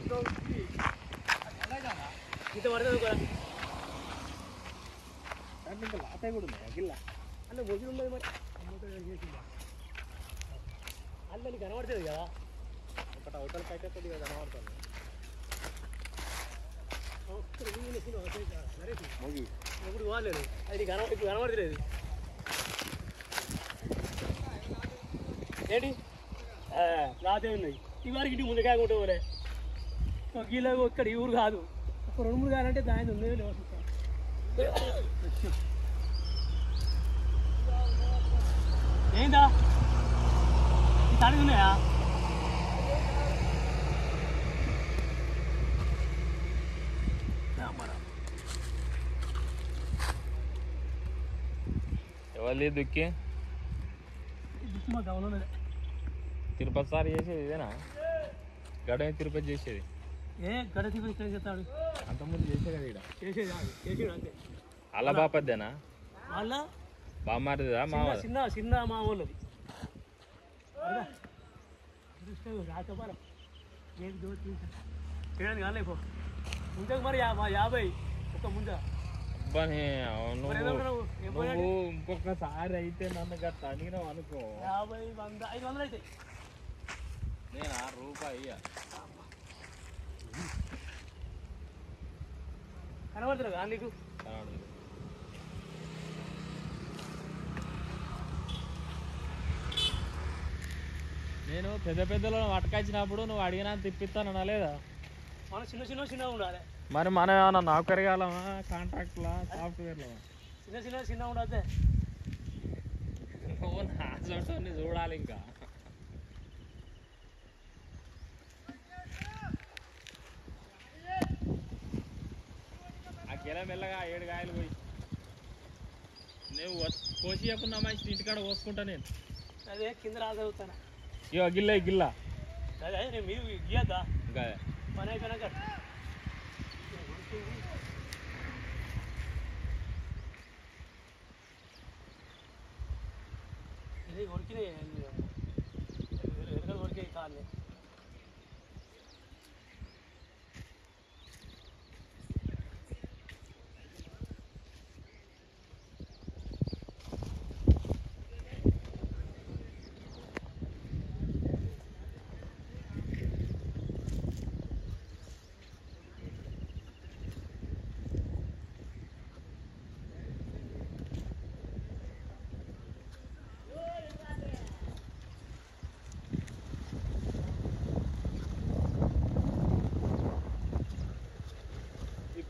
ఇంత పడుతుంది కూడా దాంట్లో ఇంకా లాటాయి కూడా ఉన్నాయి గిల్ల అంటే మొగిలి ఉన్నది మరి అల్ల నీకు కనబడుతుంది కదా ఒకటి అవతలకి అయితే కొద్దిగా కనబడుతుంది మొగి ఎప్పుడు కాలేదు అది కనబడలేదు ఏంటి లాటే ఉన్నాయి ఈ వారికి ఇంటికి ముందు కాకుంటే పోలే గీలో ఇక్కడ ఈ ఊరు కాదు ఒక 2-3 కాదంటే దాని ఉంది ఏందా ఈ తాడికి ఉన్నాయా ఎవరి దుక్కి మా గమనం తిరుపతి సార్ చేసేది ఇదేనా గడ తిరుపతి చేసేది ఏ గడ తిరుపతి చేస్తాడు అంతకుముందు చేసే కదా ఇక్కడ చేసేది అంతే అలా బాపద్దేనా వాళ్ళ బామ్మారిదా మా చిన్న మా వాళ్ళది రాకపోరా ఏది చేయడానికి కాలే పో ముందుకు మరి 50 ఒక ముందు నువ్వు ఇంకొకసారి అయితే నన్ను గట్ట అడిగినావు అనుకో 50, 100, 500 అయితే నేను ₹1 కనబడుతుంది కదా నీకు నేను పెద్ద పెద్దలను పట్టుకొచ్చినప్పుడు నువ్వు అడిగినా తిప్పిస్తాను అనలేదా మనం చిన్న ఉండాలి మరి మనం ఏమన్నా నౌకరిగాలమా కాంట్రాక్ట్లా సాఫ్ట్వేర్లో చిన్న ఉండద్దే నువ్వు నా చోటుని చూడాలి ఇంకా ఆ గెల మెల్లగా 7 కాయలు పోయి నువ్వు కోసి చెప్పిన మంచి ఇంటికాడ కోసుకుంటా నేను అదే కింద రాజవుతాను ఇగో గిల్ల అదే నేను మీరు గీయద్దా ఇంకా పని అయిపోయినాక ఇది కొరికినాయి ఎరకలు కొరికాయి కాళ్ళే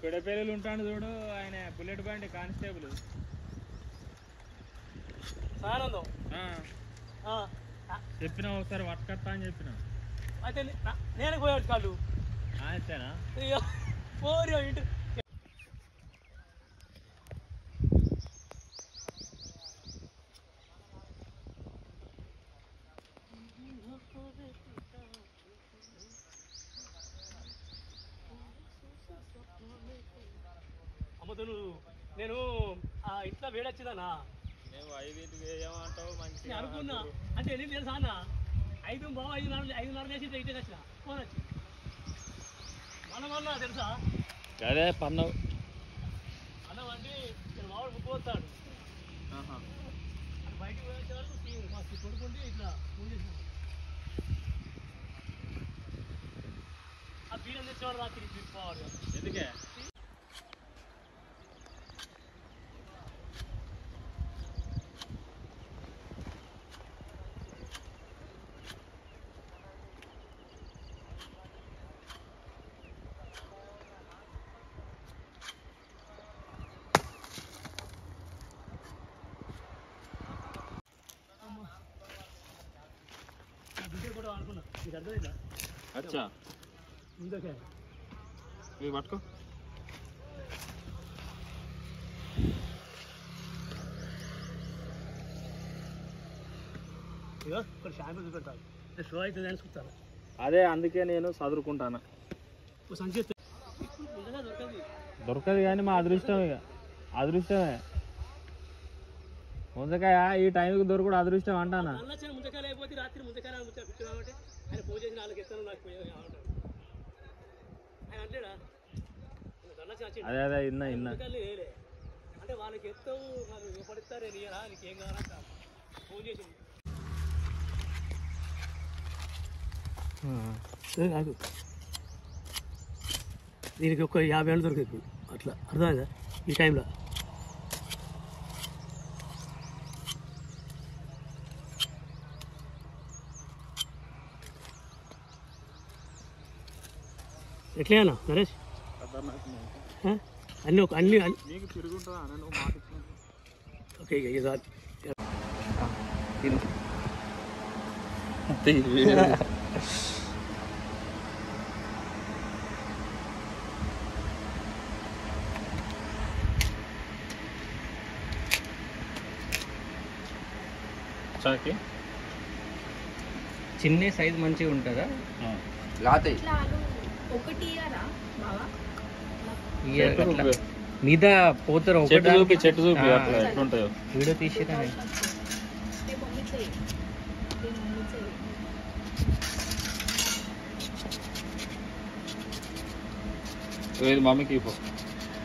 పెడపేరులు ఉంటాడు చూడు ఆయన బుల్లెట్ బండి కానిస్టేబుల్ ఆనందం చెప్పినా ఒకసారి పట్టుకొస్తా అని చెప్పిన అయితే నేను పోయాడు కాళ్ళు అంతేనా పోరు ఇంటి అమ్మతను నేను ఇట్లా వేడొచ్చిందన్నా మేము 5ంటికి వేయమంటావు మంచిగా అనుకున్నా అంటే ఎందుకు తెలుసా అన్న 5:30 వేసి ఇటే వచ్చిన ఫోన్ వచ్చి మనం తెలుసా అదే పన్నవు అన్నమంటే నేను మావాడు ముక్కు వస్తాడు అది బయటకు పోయేవాడు మస్తు కొడుకుంటే ఇట్లా ఫోన్ చేసిన ఆ బీరం తెచ్చేవాడు రాత్రి తీసుకోవాలి ఎందుకే అనుకున్నా నీకు అర్థమైందా అచ్చా ఇందుకే ఇవి పట్టుకో ఇగో ఇక్కడ షాంపూ చూపెడతాను షో అవుతుంది అనుకుంటాను అదే అందుకే నేను చదువుకుంటాను సంచి దొరకదు కానీ మా అదృష్టం ఇక అదృష్టమే ముందకాయ ఈ టైంకి దొరకడు అదృష్టం అంటానా ముందకాయలు అయిపోతే రాత్రి ముందకాయలు కూర్చున్నామంటే ఆయన పూజ చేసిన వాళ్ళకి ఎత్తాను నాకు అదే అదే ఇన్నా అంటే వాళ్ళకి ఎత్తావు నాకు పడిస్తారు నీయరా నీకేం కావాలంట ఫోన్ చేసి కాదు దీనికి ఒక 50 ఏళ్ళు దొరికింది అట్లా అర్థమైందా ఈ టైంలో ఎట్లా నరేష్ అన్నీ అన్నీ ఓకే ఇక చిన్న సైజ్ మంచిగా ఉంటుందా లాతే మీద పోతారు చెట్టు చూపి అట్లా ఎట్లుంటాయో వీడియో తీసిరా మమ్మీకి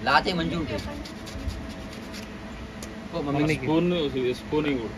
లాతే మంచిగా ఉంటాయి స్పూన్ కూడా